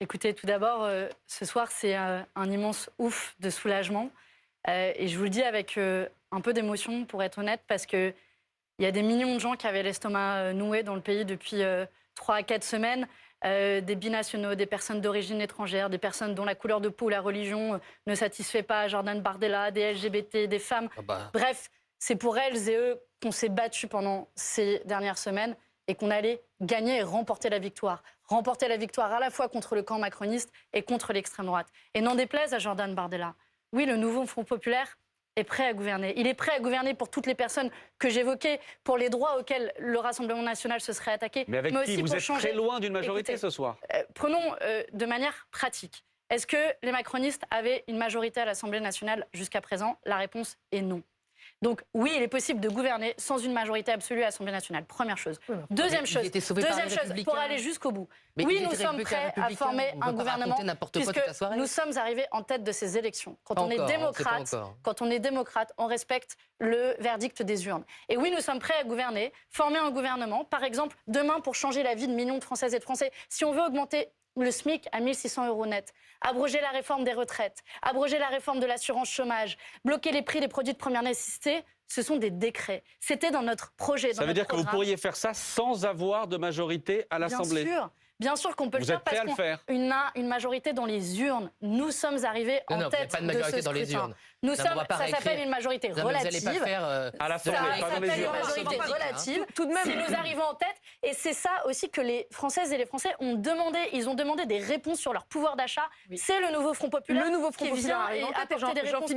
Écoutez, tout d'abord, ce soir, c'est un immense ouf de soulagement. Et je vous le dis avec un peu d'émotion, pour être honnête, parce qu'il y a des millions de gens qui avaient l'estomac noué dans le pays depuis 3 à 4 semaines. Des binationaux, des personnes d'origine étrangère, des personnes dont la couleur de peau ou la religion ne satisfait pas Jordan Bardella, des LGBT, des femmes. Bref, c'est pour elles et eux qu'on s'est battu pendant ces dernières semaines et qu'on allait gagner et remporter la victoire. Remporter la victoire à la fois contre le camp macroniste et contre l'extrême droite. Et n'en déplaise à Jordan Bardella, oui, le nouveau Front populaire est prêt à gouverner. Il est prêt à gouverner pour toutes les personnes que j'évoquais, pour les droits auxquels le Rassemblement national se serait attaqué. Mais avec qui vous êtes très loin d'une majorité. Écoutez, ce soir. Prenons de manière pratique. Est-ce que les macronistes avaient une majorité à l'Assemblée nationale jusqu'à présent? La réponse est non. Donc oui, il est possible de gouverner sans une majorité absolue à l'Assemblée nationale. Première chose. Deuxième chose, pour aller jusqu'au bout. Mais oui, nous sommes prêts à former un gouvernement puisque nous sommes arrivés en tête de ces élections. Quand on est démocrate, on respecte le verdict des urnes. Et oui, nous sommes prêts à gouverner, former un gouvernement, par exemple, demain pour changer la vie de millions de Françaises et de Français. Si on veut augmenter le SMIC à 1 600 € net, abroger la réforme des retraites, abroger la réforme de l'assurance chômage, bloquer les prix des produits de première nécessité, ce sont des décrets. C'était dans notre projet. Ça veut dire que vous pourriez faire ça sans avoir de majorité à l'Assemblée? Bien sûr qu'on peut le faire parce qu'on a une majorité dans les urnes. Nous sommes arrivés en tête de ce scrutin. Ça s'appelle une majorité relative. Vous n'allez pas faire à l'Assemblée, pas dans les urnes. Une majorité relative. Tout de même, si nous arrivons en tête, et c'est ça aussi que les Françaises et les Français ont demandé. Ils ont demandé des réponses sur leur pouvoir d'achat. C'est le nouveau Front populaire qui vient et apporter des réponses.